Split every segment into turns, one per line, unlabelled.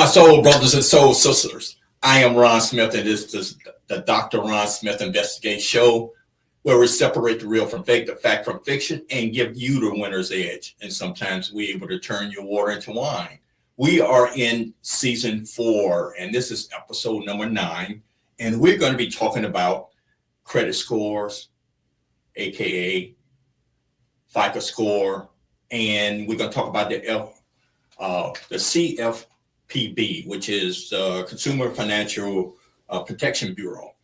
my soul brothers and soul sisters. I am Ron Smith, and this is the Dr. Ron Smith Investigate Show, where we separate the real from fake, the fact from fiction, and give you the winner's edge. And sometimes we're able to turn your water into wine. We are in season 4, and this is episode number 9. And we're going to be talking about credit scores, aka FICO score, and we're going to talk about the CFPB, which is Consumer Financial Protection Bureau.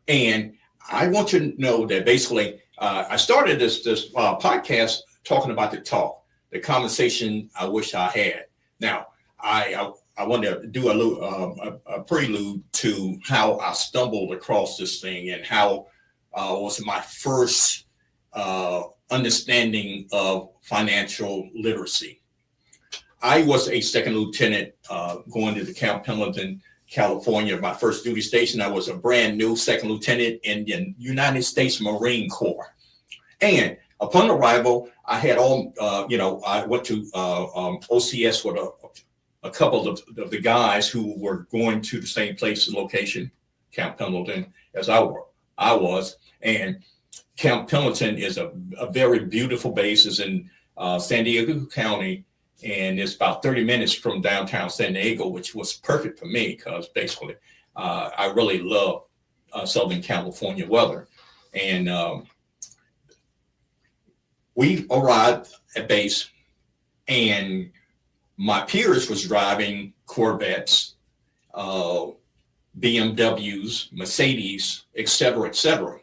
And I want you to know that basically I started this podcast talking about the conversation I wish I had. Now, I want to do a prelude to how I stumbled across this thing and how was my first understanding of financial literacy. I was a second lieutenant going to the Camp Pendleton, California. My first duty station, I was a brand new second lieutenant in the United States Marine Corps. And upon arrival, I had I went to OCS with a couple of the guys who were going to the same place and location, Camp Pendleton, as I was. And Camp Pendleton is a very beautiful base. It's in San Diego County, and it's about 30 minutes from downtown San Diego, which was perfect for me because basically I really love Southern California weather. And we arrived at base, and my peers was driving Corvettes, BMWs, Mercedes, et cetera, et cetera.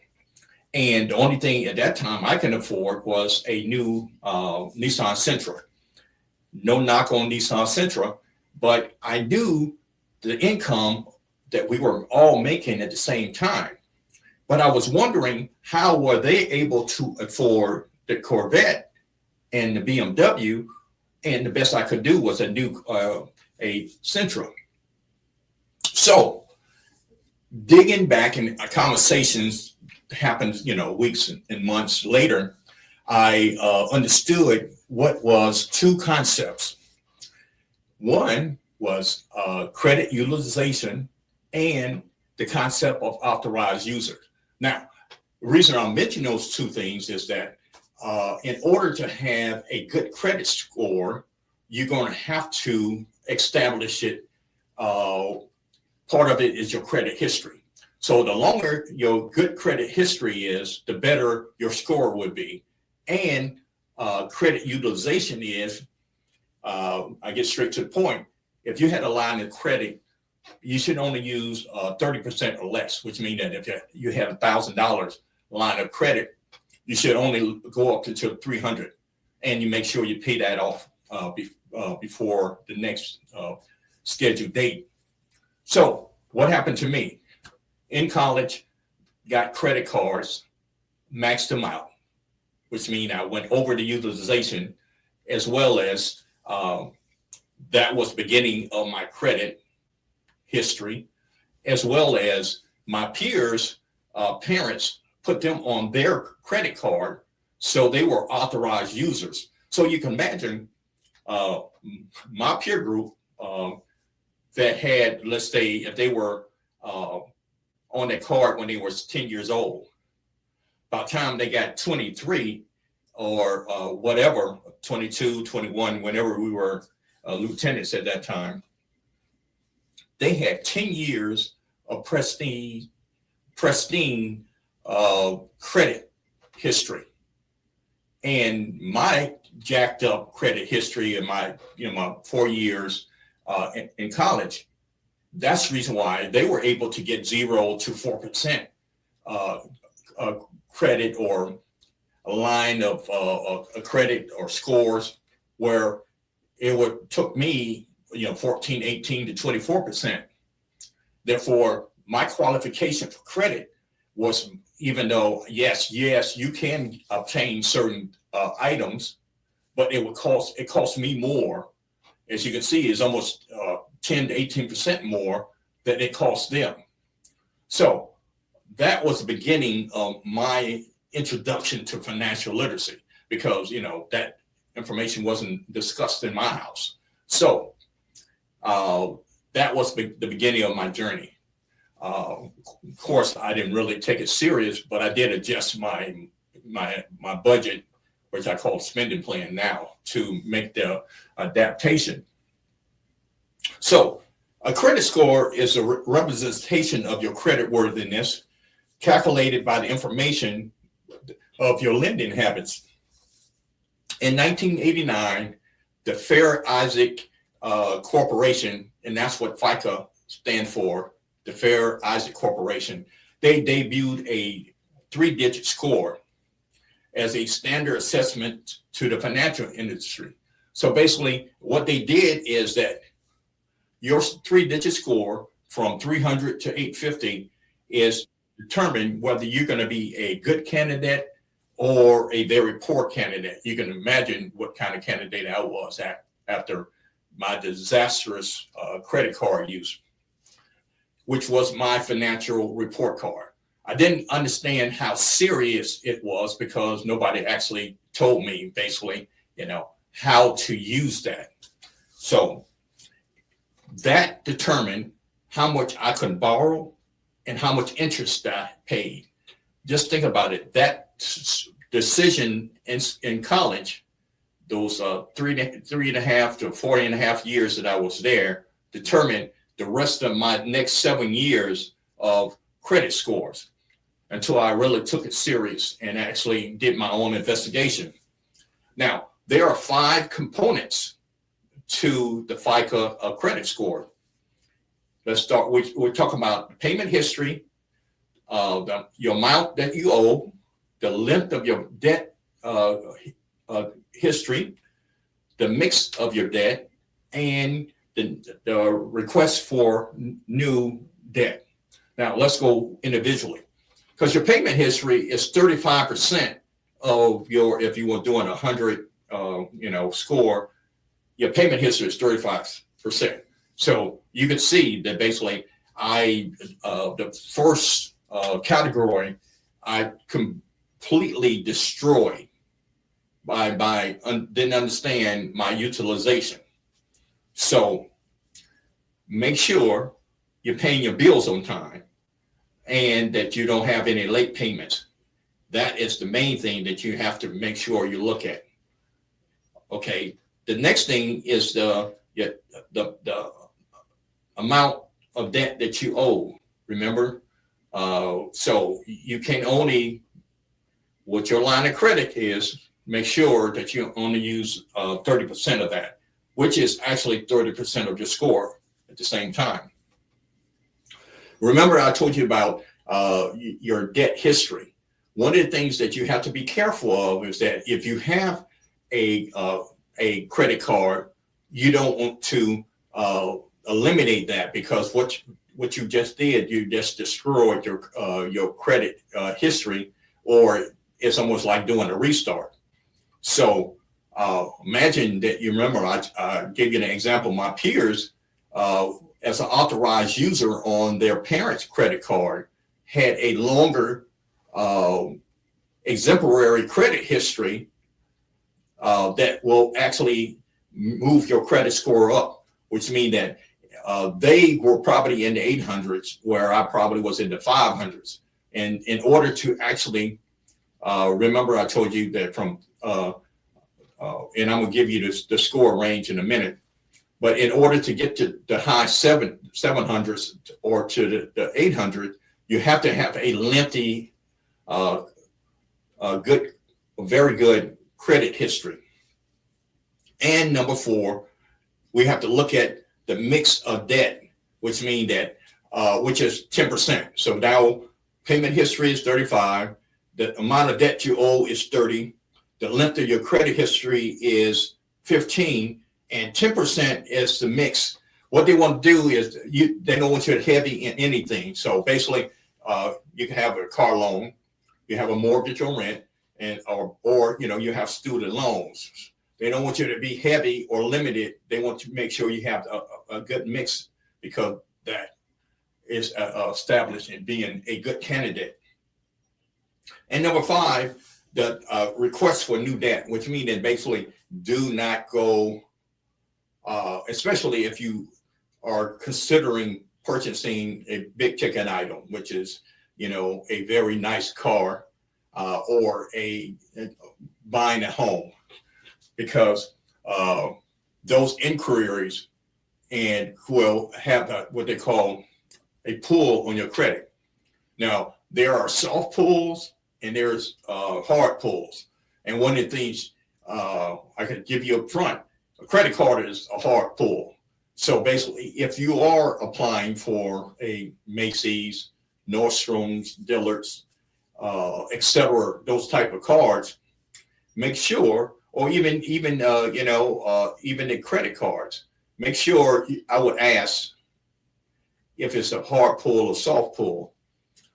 And the only thing at that time I can afford was a new Nissan Sentra. No knock on Nissan Sentra, but I knew the income that we were all making at the same time. But I was wondering, how were they able to afford the Corvette and the BMW? And the best I could do was a new a Sentra. So digging back in conversations happened, weeks and months later, I understood what was two concepts. One was credit utilization and the concept of authorized users. Now, the reason I'm mentioning those two things is that in order to have a good credit score, you're going to have to establish it. Part of it is your credit history. So the longer your good credit history is, the better your score would be. And credit utilization is, I get straight to the point. If you had a line of credit, you should only use 30% or less, which means that if you have $1,000 line of credit, you should only go up to $300, and you make sure you pay that off before the next scheduled date. So what happened to me? In college, got credit cards, maxed them out, which means I went over the utilization, as well as that was beginning of my credit history, as well as my peers' parents put them on their credit card, so they were authorized users. So you can imagine my peer group that had, let's say, if they were on that card when they were 10 years old, by the time they got 23 or whatever, 22, 21, whenever we were lieutenants at that time, they had 10 years of pristine credit history. And my jacked up credit history in my 4 years in college, that's the reason why they were able to get 0 to 4% credit, or a line of a credit or scores, where it took me 14, 18 to 24%. Therefore, my qualification for credit was, even though yes, you can obtain certain items, but it cost me more. As you can see, it's almost 10 to 18% more than it cost them. So that was the beginning of my introduction to financial literacy, because information wasn't discussed in my house. So that was the beginning of my journey. Of course, I didn't really take it serious, but I did adjust my budget, which I call spending plan now, to make the adaptation. So a credit score is a representation of your credit worthiness, calculated by the information of your lending habits. In 1989, the Fair Isaac Corporation, and that's what FICA stands for, the Fair Isaac Corporation, they debuted a 3-digit score as a standard assessment to the financial industry. So basically, what they did is that your 3-digit score from 300 to 850 is determine whether you're going to be a good candidate or a very poor candidate. You can imagine what kind of candidate I was after my disastrous credit card use, which was my financial report card. I didn't understand how serious it was because nobody actually told me basically, how to use that. So that determined how much I could borrow and how much interest I paid. Just think about it. That decision in college, those 3.5 to 4.5 years that I was there, determined the rest of my next 7 years of credit scores, until I really took it serious and actually did my own investigation. Now, there are 5 components to the FICA credit score. Let's start. We're talking about payment history, your amount that you owe, the length of your debt history, the mix of your debt, and the request for new debt. Now, let's go individually, because your payment history is 35% of your, if you were doing 100, score, your payment history is 35%. So you can see that basically the first category, I completely destroyed didn't understand my utilization. So make sure you're paying your bills on time and that you don't have any late payments. That is the main thing that you have to make sure you look at. Okay. The next thing is the amount of debt that you owe. Remember, so you can only, what your line of credit is, make sure that you only use 30% of that, which is actually 30% of your score at the same time. Remember, I told you about your debt history. One of the things that you have to be careful of is that if you have a credit card, you don't want to eliminate that, because what you just did, you just destroyed your credit history, or it's almost like doing a restart. So imagine that you remember, I gave you an example. My peers, as an authorized user on their parents' credit card, had a longer exemplary credit history that will actually move your credit score up, which means that they were probably in the 800s, where I probably was in the 500s. And in order to actually, remember I told you that from, and I'm gonna give you the score range in a minute, but in order to get to the high 700s or to the 800, you have to have a lengthy, very good credit history. And number 4, we have to look at the mix of debt, which means that, which is 10%. So now payment history is 35. The amount of debt you owe is 30. The length of your credit history is 15, and 10% is the mix. What they want to do is they don't want you to heavy in anything. So basically, you can have a car loan, you have a mortgage or rent, and or you have student loans. They don't want you to be heavy or limited. They want to make sure you have a good mix, because that is established in being a good candidate. And number 5, the request for new debt, which means that basically do not go, especially if you are considering purchasing a big ticket item, which is, a very nice car, or buying a home, because those inquiries and will have what they call a pull on your credit. Now, there are soft pulls and there's hard pulls. And one of the things I could give you up front, a credit card is a hard pull. So basically, if you are applying for a Macy's, Nordstrom's, Dillard's, etc., those type of cards, make sure, or even the credit cards, make sure, I would ask if it's a hard pull or soft pull,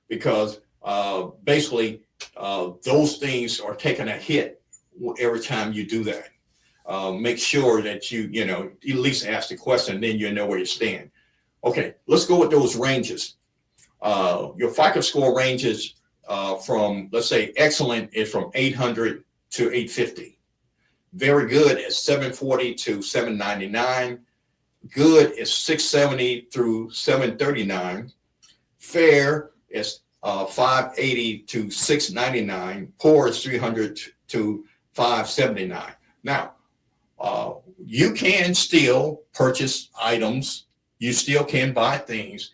because basically those things are taking a hit every time you do that. Make sure that you at least ask the question, then you know where you stand. Okay, let's go with those ranges. Your FICO score ranges from, let's say, excellent is from 800 to 850. Very good is 740 to 799. Good is 670 through 739. Fair is 580 to 699. Poor is 300 to 579. Now, you can still purchase items. You still can buy things.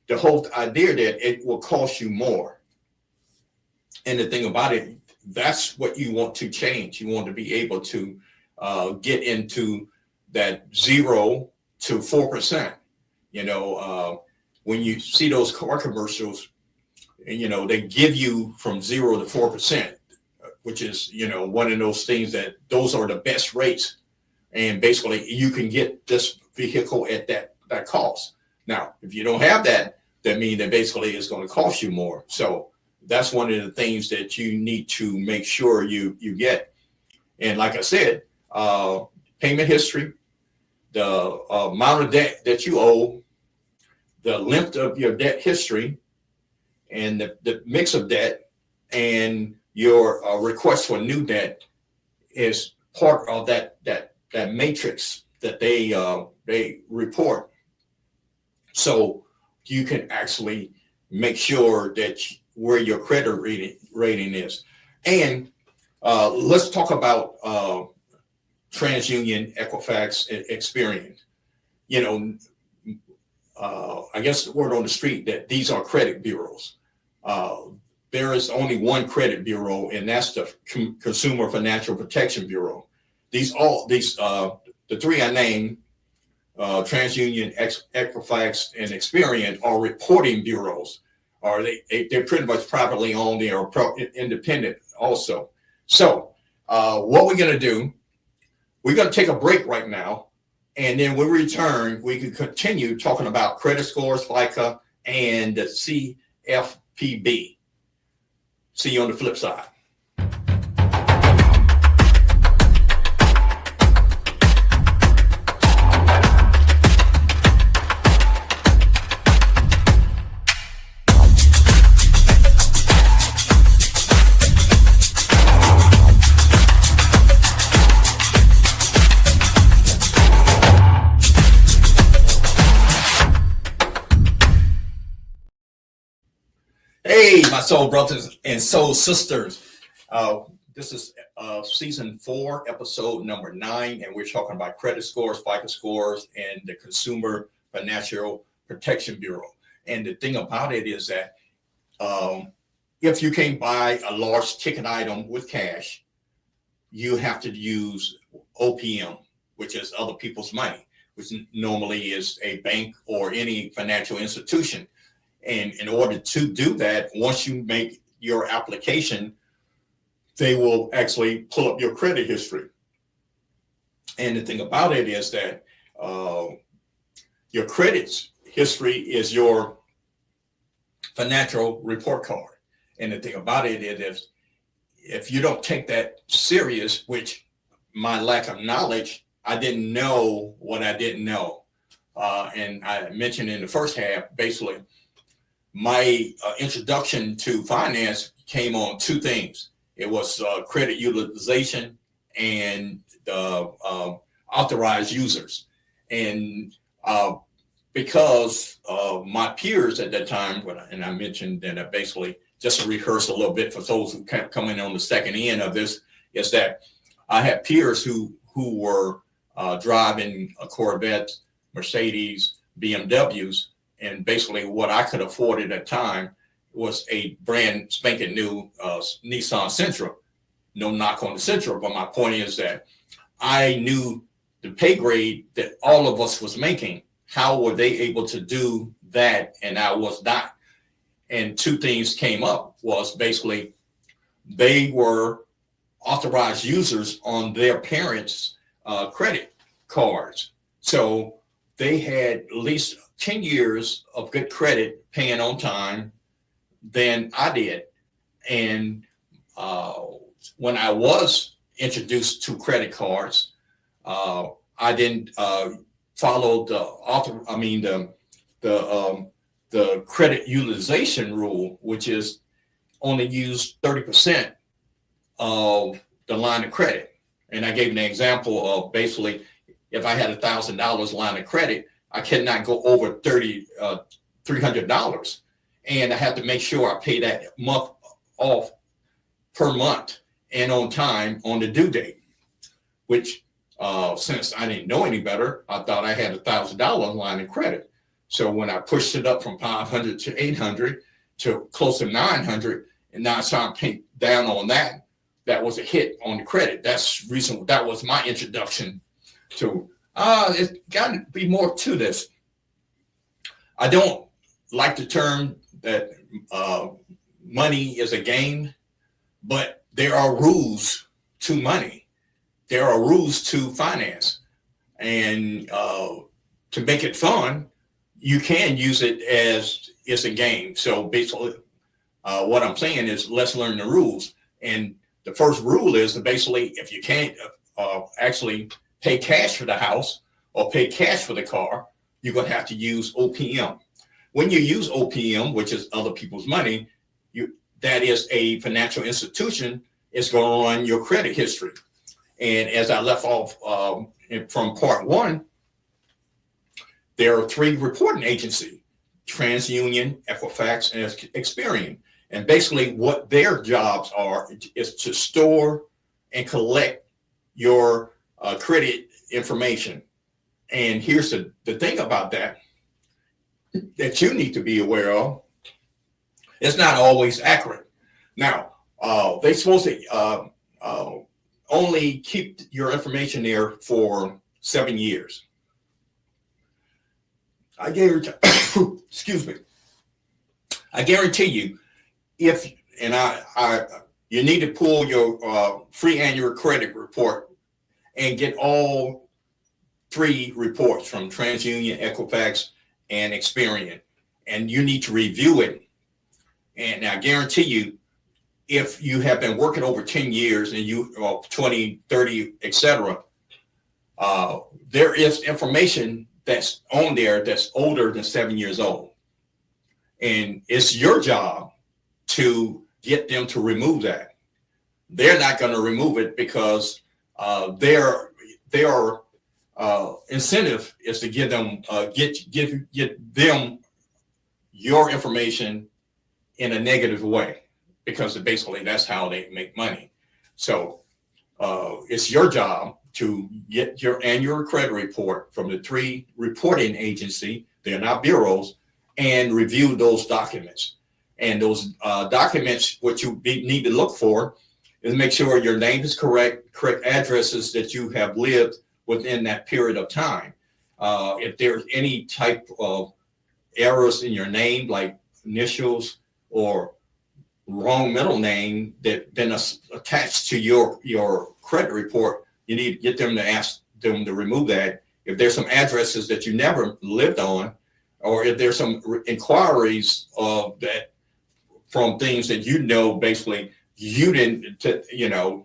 The whole idea that it will cost you more. And the thing about it, that's what you want to change. You want to be able to get into that 0 to 4%. When you see those car commercials, and they give you from 0 to 4%, which is one of those things that those are the best rates, and basically you can get this vehicle at that cost. Now, if you don't have that means that basically it's going to cost you more. So that's one of the things that you need to make sure you get. And like I said, payment history, the amount of debt that you owe, the length of your debt history, and the mix of debt, and your request for new debt is part of that matrix that they report. So you can actually make sure that where your credit rating is. And let's talk about TransUnion, Equifax, Experian. I guess the word on the street that these are credit bureaus. There is only one credit bureau, and that's the Consumer Financial Protection Bureau. The three I named, TransUnion, Equifax, and Experian, are reporting bureaus. Or they're pretty much privately owned. They are independent also. So what we're going to do, we're going to take a break right now. And then when we return, we can continue talking about credit scores, FICA, and the CFPB. See you on the flip side. Hey, my soul brothers and soul sisters. This is season 4, episode number 9, and we're talking about credit scores, FICO scores, and the Consumer Financial Protection Bureau. And the thing about it is that if you can't buy a large ticket item with cash, you have to use OPM, which is other people's money, which normally is a bank or any financial institution. And in order to do that, once you make your application, they will actually pull up your credit history. And the thing about it is that your credit history is your financial report card. And the thing about it is if you don't take that serious, which my lack of knowledge, I didn't know what I didn't know. And I mentioned in the first half, basically, my introduction to finance came on 2 things. It was credit utilization and authorized users. And because my peers at that time, and I mentioned that basically just to rehearse a little bit for those who kept coming on the second end of this, is that I had peers who were driving a Corvette, Mercedes, BMWs, and basically what I could afford at that time was a brand spanking new Nissan Sentra. No knock on the Sentra, but my point is that I knew the pay grade that all of us was making. How were they able to do that and I was not? And two things came up was basically they were authorized users on their parents' credit cards. So they had at least 10 years of good credit paying on time than I did. And when I was introduced to credit cards, I didn't follow the credit utilization rule, which is only use 30% of the line of credit. And I gave an example of basically if I had $1,000 line of credit, I cannot go over $300. And I have to make sure I pay that month off per month and on time on the due date, which since I didn't know any better, I thought I had $1,000 line of credit. So when I pushed it up from 500 to 800 to close to 900, and now it's time to pay down on that, that was a hit on the credit. That's the reason that was my introduction to, it's got to be more to this. I don't like the term that money is a game, but there are rules to money. There are rules to finance. And to make it fun, you can use it as it's a game. So basically, what I'm saying is let's learn the rules. And the first rule is that basically, if you can't actually pay cash for the house or pay cash for the car, you're going to have to use OPM. When you use OPM, which is other people's money, that is a financial institution, is going to run your credit history. And as I left off from part one, there are three reporting agencies: TransUnion, Equifax, and Experian. And basically what their jobs are is to store and collect your credit information. And here's the thing about that you need to be aware of. It's not always accurate. Now, they're supposed to only keep your information there for 7 years. I guarantee, excuse me. I guarantee you, you need to pull your free annual credit report and get all three reports from TransUnion, Equifax, and Experian, and you need to review it. And I guarantee you, if you have been working over 10 years and 20, 30, etc., there is information that's on there that's older than 7 years old. And it's your job to get them to remove that. They're not going to remove it because their incentive is to give them get them your information in a negative way, because basically that's how they make money. So it's your job to get your annual credit report from the three reporting agency, they're not bureaus, and review those documents. And those documents, what you need to look for is make sure your name is correct addresses that you have lived within that period of time. If there's any type of errors in your name, like initials or wrong middle name that been attached to your credit report, you need to get them to ask them to remove that. If there's some addresses that you never lived on, or if there's some inquiries of that from things that basically you didn't,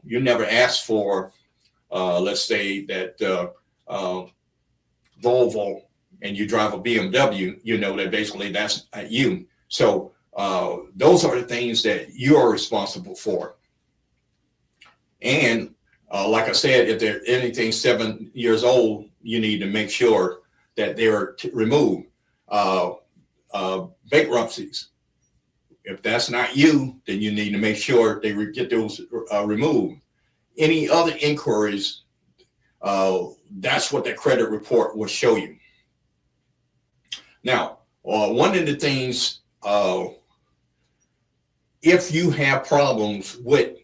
you never asked for, let's say that Volvo and you drive a BMW, that basically that's you. So those are the things that you are responsible for. And like I said, if there's anything 7 years old, you need to make sure that they're removed. Bankruptcies. If that's not you, then you need to make sure they get those removed. Any other inquiries, that's what the credit report will show you. Now, one of the things, if you have problems with,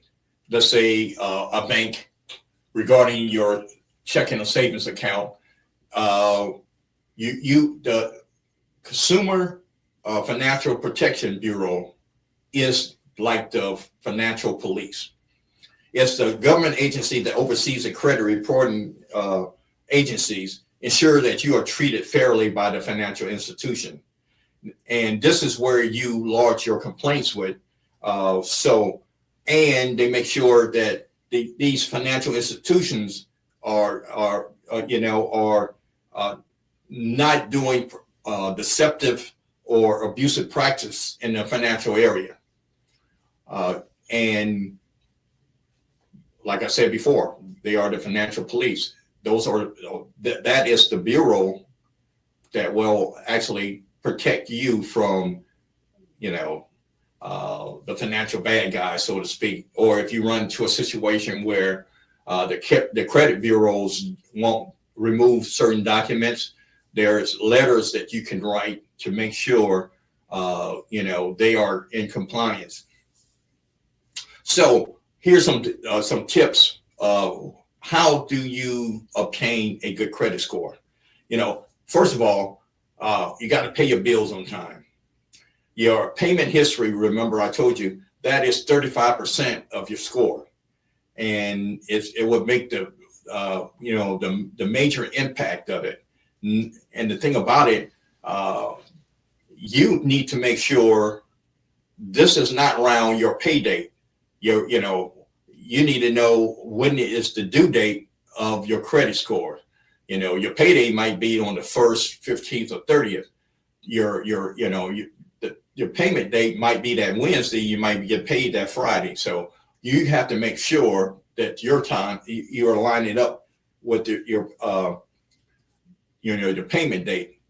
let's say, a bank regarding your checking or savings account, the Consumer Financial Protection Bureau is like the financial police. It's the government agency that oversees the credit reporting agencies, ensure that you are treated fairly by the financial institution. And this is where you lodge your complaints with. And they make sure that these financial institutions are not doing deceptive or abusive practice in the financial area. And like I said before, they are the financial police. That is the bureau that will actually protect you from, the financial bad guys, so to speak. Or if you run into a situation where the credit bureaus won't remove certain documents, there's letters that you can write to make sure, they are in compliance. So here's some tips. How do you obtain a good credit score? First of all, you got to pay your bills on time. Your payment history, remember I told you, that is 35% of your score. And it would make the major impact of it. And the thing about it, you need to make sure this is not around your pay date. You need to know when is the due date of your credit score. Your payday might be on the 1st, 15th, or 30th. Your payment date might be that Wednesday. You might get paid that Friday. So you have to make sure that your time, you are lining up with your payment date.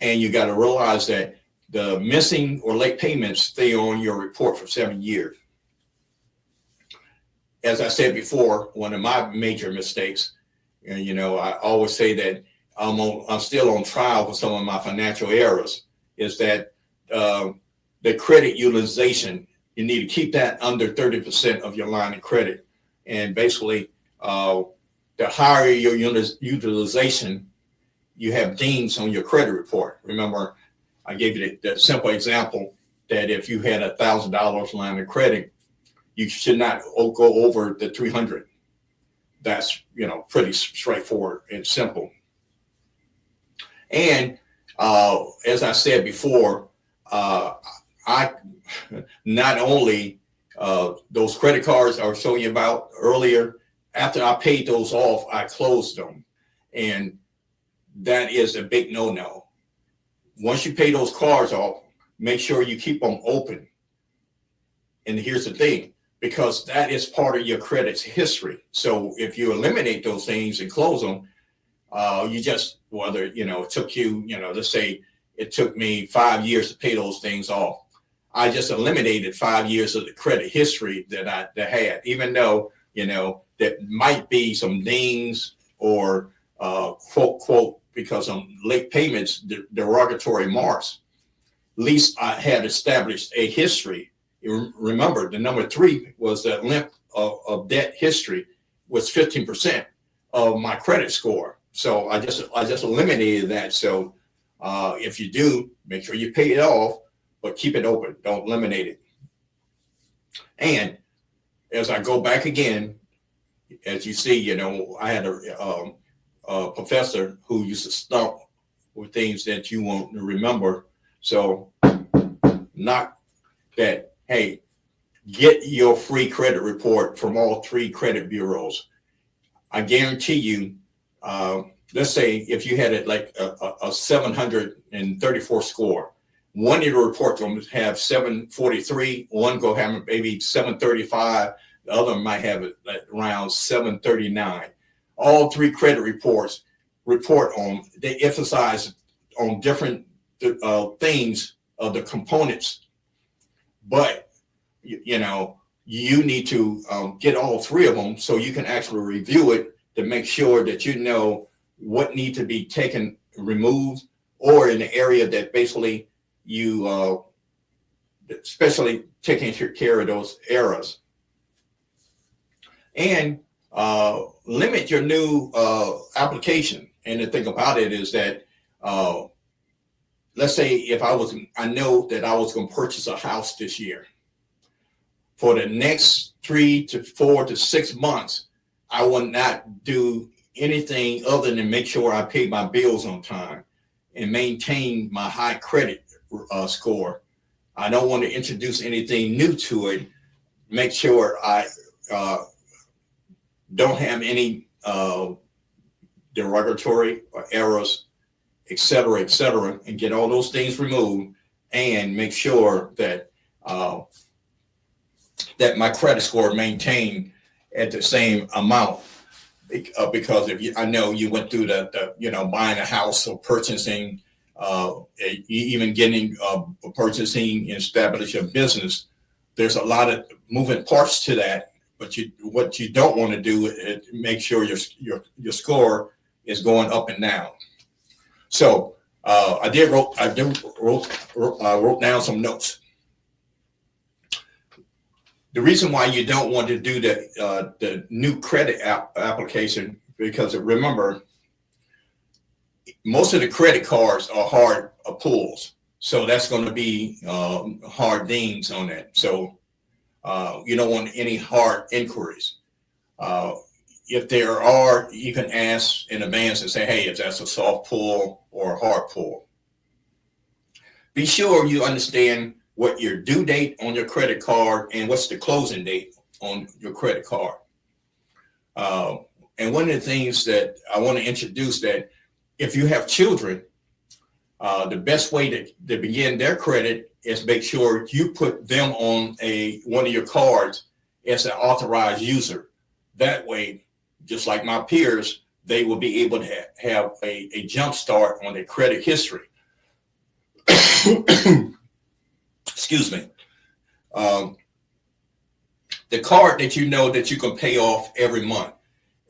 And you got to realize that the missing or late payments stay on your report for 7 years. As I said before, one of my major mistakes, I always say that I'm still on trial for some of my financial errors, is that the credit utilization, you need to keep that under 30% of your line of credit. And basically, the higher your utilization, you have dings on your credit report. Remember, I gave you the simple example that if you had $1,000 line of credit, you should not go over the 300. That's, pretty straightforward and simple. And as I said before, I not only those credit cards I was showing you about earlier, after I paid those off, I closed them. And that is a big no-no. Once you pay those cards off, make sure you keep them open. And here's the thing, because that is part of your credit's history. So if you eliminate those things and close them, you just, whether, it took you, let's say it took me 5 years to pay those things off. I just eliminated 5 years of the credit history that I had, even though, that might be some dings or quote, because of late payments, derogatory marks. At least I had established a history. Remember, the number 3 was the length of debt history was 15% of my credit score. So I just eliminated that. So if you do, make sure you pay it off, but keep it open. Don't eliminate it. And as I go back again, as you see, I had a professor who used to stump with things that you won't remember. So not that, hey, get your free credit report from all 3 credit bureaus. I guarantee you, let's say if you had it like a 734 score, one of the reports will have 743, one go have maybe 735, the other might have it around 739. All 3 credit reports, report on, they emphasize on different things of the components, but you know, you need to get all three of them so you can actually review it to make sure that you know what need to be taken, removed, or in the area that basically you, especially taking care of those errors. And limit your new application. And the thing about it is that, let's say if I know that I was going to purchase a house this year. For the next 3 to 4 to 6 months, I will not do anything other than make sure I pay my bills on time and maintain my high credit score. I don't want to introduce anything new to it. Make sure I don't have any derogatory or errors, et cetera, and get all those things removed, and make sure that that my credit score maintained at the same amount. Because I know you went through the buying a house or purchasing, even getting purchasing and establishing a business. There's a lot of moving parts to that. But what you don't want to do is make sure your score is going up and down. So I wrote down some notes. The reason why you don't want to do the new credit application, because remember, most of the credit cards are hard pulls, so that's going to be hard dings on that. So you don't want any hard inquiries. If there are, you can ask in advance and say, hey, if that's a soft pull or a hard pull. Be sure you understand what your due date on your credit card and what's the closing date on your credit card. And one of the things that I want to introduce, that if you have children, the best way to begin their credit is make sure you put them on one of your cards as an authorized user. That way, just like my peers, they will be able to have a jump start on their credit history. Excuse me. The card that you know that you can pay off every month,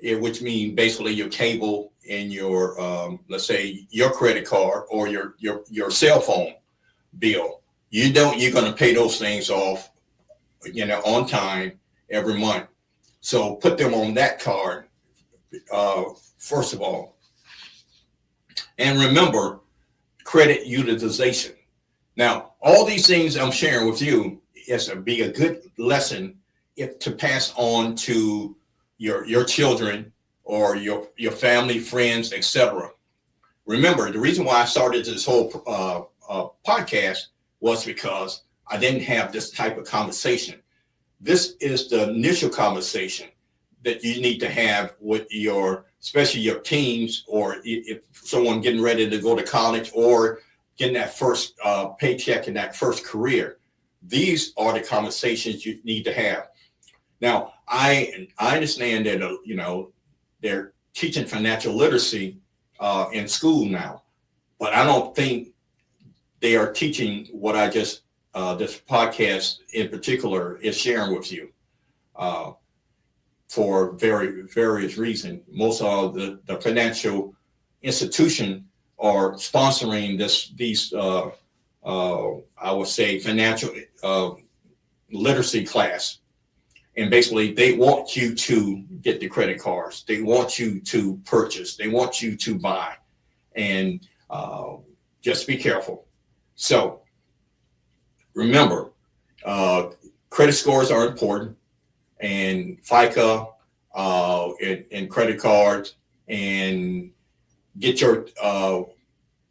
which means basically your cable and your, let's say your credit card or your cell phone bill. You're going to pay those things off, on time every month. So put them on that card, first of all. And remember, credit utilization. Now, all these things I'm sharing with you is to be a good lesson to pass on to your children or your family, friends, etc. Remember, the reason why I started this whole podcast was because I didn't have this type of conversation. This is the initial conversation that you need to have with especially your teens, or if someone getting ready to go to college or getting that first paycheck in that first career. These are the conversations you need to have. Now, I understand that, they're teaching financial literacy in school now, but I don't think they are teaching what I just, this podcast in particular is sharing with you for various reasons. Most of the financial institution are sponsoring these I would say financial literacy class. And basically they want you to get the credit cards. They want you to purchase. They want you to buy. And just be careful. So remember, credit scores are important, and FICA and credit cards, and get your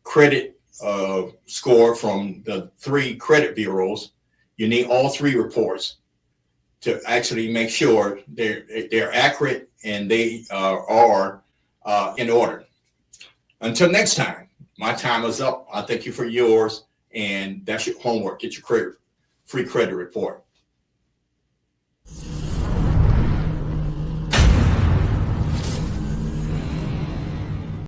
credit score from the 3 credit bureaus. You need all 3 reports to actually make sure they're accurate and they are in order. Until next time, my time is up. I thank you for yours, and that's your homework. Get your free credit report.